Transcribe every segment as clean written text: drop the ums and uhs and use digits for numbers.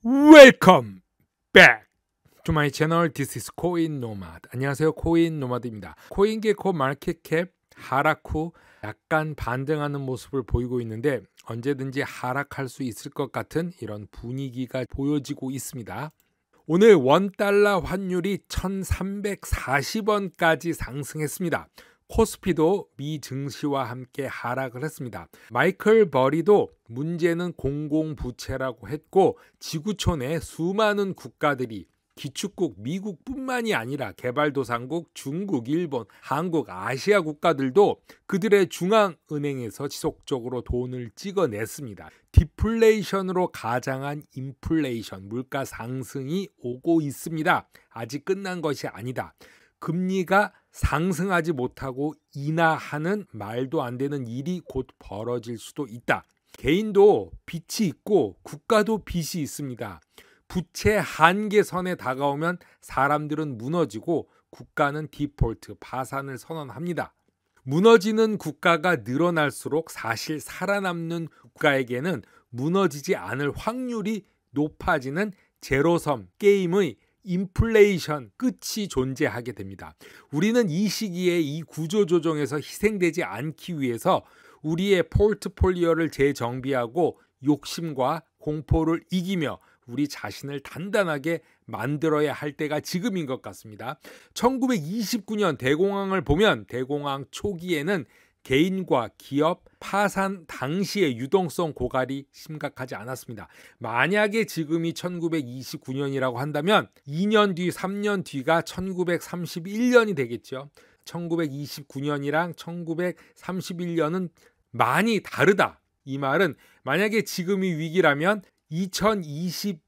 Welcome back to my channel. This is 코인 노마드. 안녕하세요, 코인 노마드입니다. 코인게코 마켓캡 하락 후 약간 반등하는 모습을 보이고 있는데 언제든지 하락할 수 있을 것 같은 이런 분위기가 보여지고 있습니다. 오늘 원달러 환율이 1340원까지 상승했습니다. 코스피도 미 증시와 함께 하락을 했습니다. 마이클 버리도 문제는 공공부채라고 했고, 지구촌의 수많은 국가들이 기축국 미국뿐만이 아니라 개발도상국 중국, 일본, 한국, 아시아 국가들도 그들의 중앙은행에서 지속적으로 돈을 찍어냈습니다. 디플레이션으로 가장한 인플레이션, 물가 상승이 오고 있습니다. 아직 끝난 것이 아니다. 금리가 상승하지 못하고 인하하는 말도 안 되는 일이 곧 벌어질 수도 있다. 개인도 빚이 있고 국가도 빚이 있습니다. 부채 한계선에 다가오면 사람들은 무너지고 국가는 디폴트, 파산을 선언합니다. 무너지는 국가가 늘어날수록 사실 살아남는 국가에게는 무너지지 않을 확률이 높아지는 제로섬 게임의 인플레이션 끝이 존재하게 됩니다. 우리는 이 시기에 이 구조조정에서 희생되지 않기 위해서 우리의 포트폴리오를 재정비하고 욕심과 공포를 이기며 우리 자신을 단단하게 만들어야 할 때가 지금인 것 같습니다. 1929년 대공황을 보면 대공황 초기에는 개인과 기업 파산 당시의 유동성 고갈이 심각하지 않았습니다. 만약에 지금이 1929년이라고 한다면 2년 뒤, 3년 뒤가 1931년이 되겠죠. 1929년이랑 1931년은 많이 다르다. 이 말은 만약에 지금이 위기라면 2022년과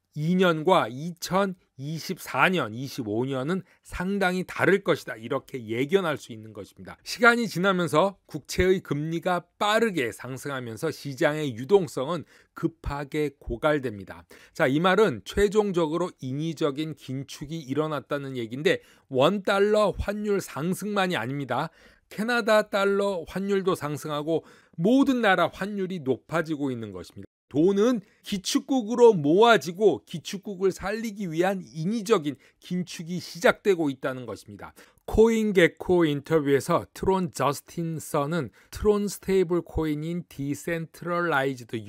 2024년, 25년은 상당히 다를 것이다. 이렇게 예견할 수 있는 것입니다. 시간이 지나면서 국채의 금리가 빠르게 상승하면서 시장의 유동성은 급하게 고갈됩니다. 자, 이 말은 최종적으로 인위적인 긴축이 일어났다는 얘기인데 원달러 환율 상승만이 아닙니다. 캐나다 달러 환율도 상승하고 모든 나라 환율이 높아지고 있는 것입니다. 돈은 기축국으로 모아지고 기축국을 살리기 위한 인위적인 긴축이 시작되고 있다는 것입니다. 코인게코 인터뷰에서 트론 저스틴 선은 트론 스테이블 코인인 디센트럴라이즈드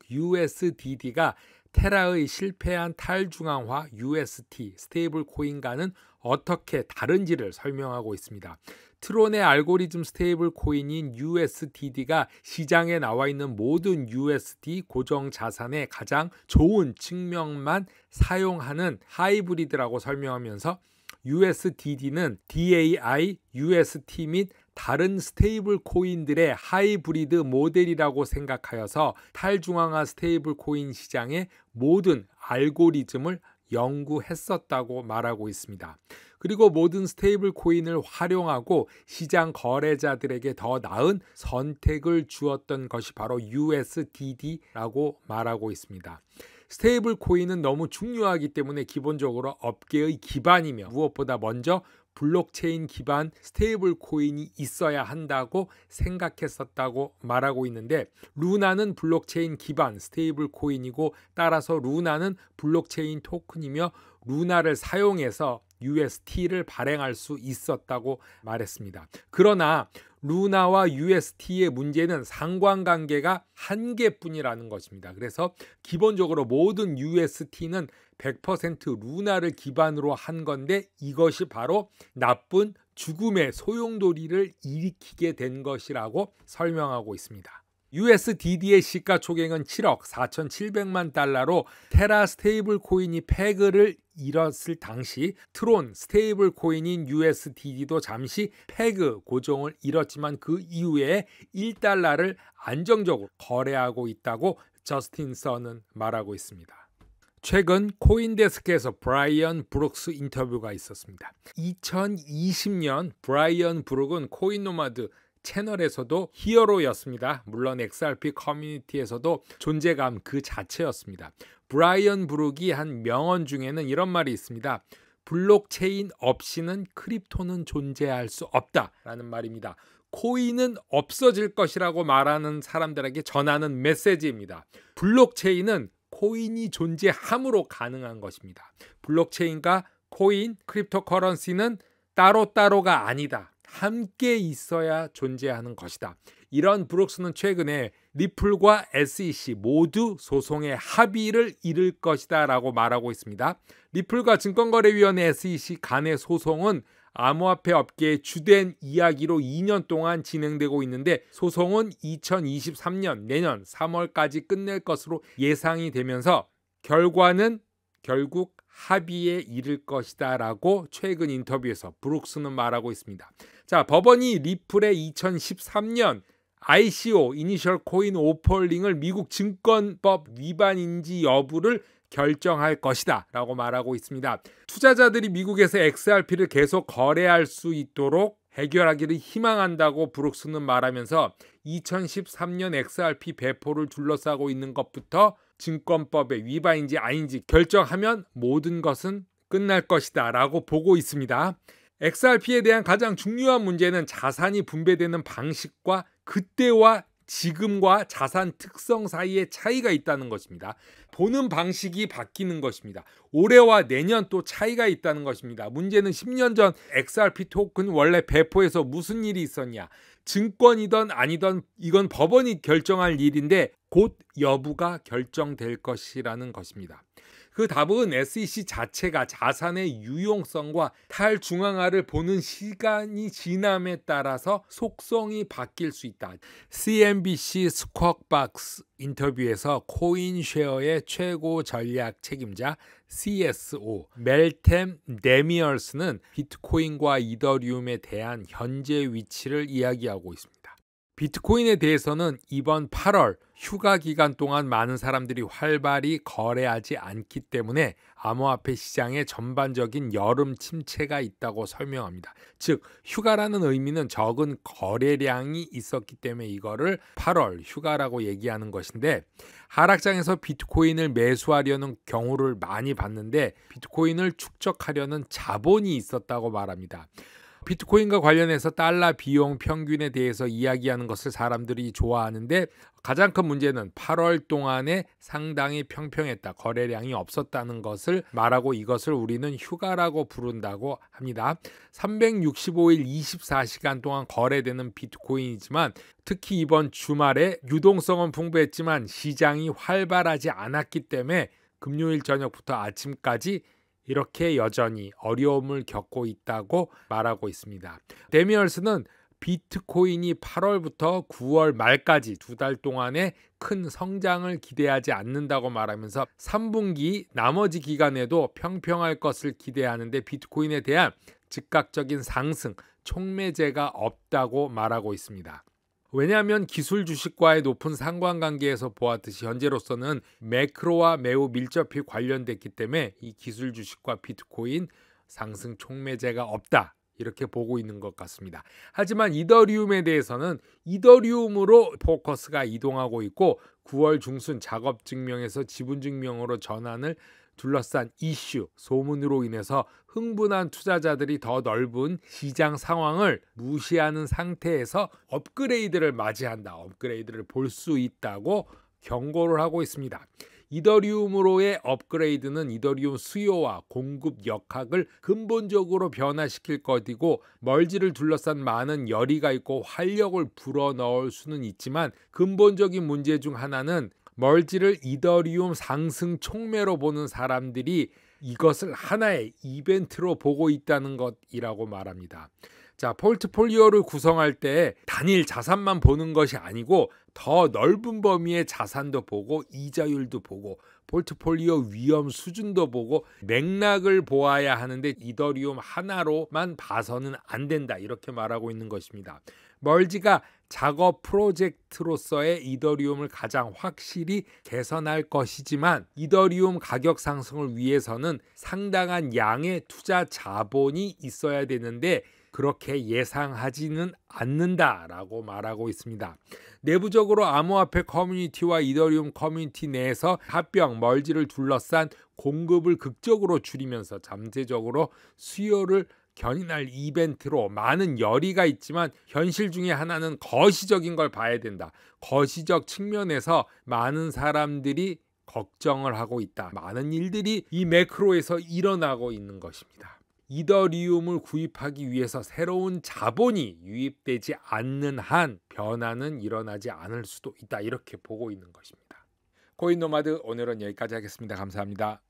USD가 테라의 실패한 탈중앙화 UST 스테이블 코인과는 어떻게 다른지를 설명하고 있습니다. 트론의 알고리즘 스테이블 코인인 USD가 시장에 나와 있는 모든 USD 고정 자산의 가장 좋은 측면만 사용하는 하이브리드라고 설명하면서 USD는 DAI, UST 및 다른 스테이블 코인들의 하이브리드 모델이라고 생각하여서 탈중앙화 스테이블 코인 시장의 모든 알고리즘을 연구했었다고 말하고 있습니다. 그리고 모든 스테이블 코인을 활용하고 시장 거래자들에게 더 나은 선택을 주었던 것이 바로 USD라고 말하고 있습니다. 스테이블 코인은 너무 중요하기 때문에 기본적으로 업계의 기반이며 무엇보다 먼저 블록체인 기반 스테이블 코인이 있어야 한다고 생각했었다고 말하고 있는데, 루나는 블록체인 기반 스테이블 코인이고 따라서 루나는 블록체인 토큰이며 루나를 사용해서 UST를 발행할 수 있었다고 말했습니다. 그러나 루나와 UST의 문제는 상관관계가 한 개뿐이라는 것입니다. 그래서 기본적으로 모든 UST는 100% 루나를 기반으로 한 건데 이것이 바로 나쁜 죽음의 소용돌이를 일으키게 된 것이라고 설명하고 있습니다. USDD의 시가총액은 7억 4,700만 달러로 테라 스테이블 코인이 패그를 잃었을 당시 트론 스테이블 코인인 USDD도 잠시 패그 고정을 잃었지만 그 이후에 1달러를 안정적으로 거래하고 있다고 저스틴 선은 말하고 있습니다. 최근 코인데스크에서 브라이언 브룩스 인터뷰가 있었습니다. 2020년 브라이언 브룩은 코인노마드 채널에서도 히어로였습니다. 물론 XRP 커뮤니티에서도 존재감 그 자체였습니다. 브라이언 브룩이 한 명언 중에는 이런 말이 있습니다. 블록체인 없이는 크립토는 존재할 수 없다라는 말입니다. 코인은 없어질 것이라고 말하는 사람들에게 전하는 메시지입니다. 블록체인은 코인이 존재함으로 가능한 것입니다. 블록체인과 코인, 크립토커런시는 따로따로가 아니다. 함께 있어야 존재하는 것이다. 이런 브룩스는 최근에 리플과 SEC 모두 소송의 합의를 이룰 것이다 라고 말하고 있습니다. 리플과 증권거래위원회 SEC 간의 소송은 암호화폐 업계의 주된 이야기로 2년 동안 진행되고 있는데 소송은 2023년 내년 3월까지 끝낼 것으로 예상이 되면서 결과는 결국 합의에 이를 것이다 라고 최근 인터뷰에서 브룩스는 말하고 있습니다. 자, 법원이 리플의 2013년 ICO 이니셜 코인 오퍼링을 미국 증권법 위반인지 여부를 결정할 것이다 라고 말하고 있습니다. 투자자들이 미국에서 XRP를 계속 거래할 수 있도록 해결하기를 희망한다고 브룩스는 말하면서 2013년 XRP 배포를 둘러싸고 있는 것부터 증권법의 위반인지 아닌지 결정하면 모든 것은 끝날 것이다 라고 보고 있습니다. XRP에 대한 가장 중요한 문제는 자산이 분배되는 방식과 그때와 지금과 자산 특성 사이에 차이가 있다는 것입니다. 보는 방식이 바뀌는 것입니다. 올해와 내년 또 차이가 있다는 것입니다. 문제는 10년 전 XRP 토큰 원래 배포에서 무슨 일이 있었냐? 증권이든 아니든 이건 법원이 결정할 일인데 곧 여부가 결정될 것이라는 것입니다. 그 답은 SEC 자체가 자산의 유용성과 탈중앙화를 보는 시간이 지남에 따라서 속성이 바뀔 수 있다. CNBC 스쿼크박스 인터뷰에서 코인쉐어의 최고 전략 책임자 CSO 멜템 데미얼스는 비트코인과 이더리움에 대한 현재 위치를 이야기하고 있습니다. 비트코인에 대해서는 이번 8월 휴가 기간 동안 많은 사람들이 활발히 거래하지 않기 때문에 암호화폐 시장에 전반적인 여름 침체가 있다고 설명합니다. 즉 휴가라는 의미는 적은 거래량이 있었기 때문에 이거를 8월 휴가라고 얘기하는 것인데 하락장에서 비트코인을 매수하려는 경우를 많이 봤는데 비트코인을 축적하려는 자본이 있었다고 말합니다. 비트코인과 관련해서 달러 비용 평균에 대해서 이야기하는 것을 사람들이 좋아하는데 가장 큰 문제는 8월 동안에 상당히 평평했다. 거래량이 없었다는 것을 말하고 이것을 우리는 휴가라고 부른다고 합니다. 365일 24시간 동안 거래되는 비트코인이지만 특히 이번 주말에 유동성은 풍부했지만 시장이 활발하지 않았기 때문에 금요일 저녁부터 아침까지 이렇게 여전히 어려움을 겪고 있다고 말하고 있습니다. 데미얼스는 비트코인이 8월부터 9월 말까지 2달 동안에 큰 성장을 기대하지 않는다고 말하면서 3분기 나머지 기간에도 평평할 것을 기대하는데 비트코인에 대한 즉각적인 상승, 촉매제가 없다고 말하고 있습니다. 왜냐하면 기술 주식과의 높은 상관관계에서 보았듯이 현재로서는 매크로와 매우 밀접히 관련됐기 때문에 이 기술 주식과 비트코인 상승 촉매제가 없다. 이렇게 보고 있는 것 같습니다. 하지만 이더리움에 대해서는 이더리움으로 포커스가 이동하고 있고 9월 중순 작업증명에서 지분증명으로 전환을 둘러싼 이슈, 소문으로 인해서 흥분한 투자자들이 더 넓은 시장 상황을 무시하는 상태에서 업그레이드를 맞이한다. 업그레이드를 볼 수 있다고 경고를 하고 있습니다. 이더리움으로의 업그레이드는 이더리움 수요와 공급 역학을 근본적으로 변화시킬 것이고 멀지를 둘러싼 많은 열의가 있고 활력을 불어넣을 수는 있지만 근본적인 문제 중 하나는 멀지를 이더리움 상승 촉매로 보는 사람들이 이것을 하나의 이벤트로 보고 있다는 것이라고 말합니다. 자, 포트폴리오를 구성할 때 단일 자산만 보는 것이 아니고 더 넓은 범위의 자산도 보고 이자율도 보고 포트폴리오 위험 수준도 보고 맥락을 보아야 하는데 이더리움 하나로만 봐서는 안 된다. 이렇게 말하고 있는 것입니다. 멀지가 작업 프로젝트로서의 이더리움을 가장 확실히 개선할 것이지만 이더리움 가격 상승을 위해서는 상당한 양의 투자 자본이 있어야 되는데 그렇게 예상하지는 않는다라고 말하고 있습니다. 내부적으로 암호화폐 커뮤니티와 이더리움 커뮤니티 내에서 합병, 멀지를 둘러싼 공급을 극적으로 줄이면서 잠재적으로 수요를 견인할 이벤트로 많은 열의가 있지만 현실 중에 하나는 거시적인 걸 봐야 된다. 거시적 측면에서 많은 사람들이 걱정을 하고 있다. 많은 일들이 이 매크로에서 일어나고 있는 것입니다. 이더리움을 구입하기 위해서 새로운 자본이 유입되지 않는 한 변화는 일어나지 않을 수도 있다. 이렇게 보고 있는 것입니다. 코인 노마드 오늘은 여기까지 하겠습니다. 감사합니다.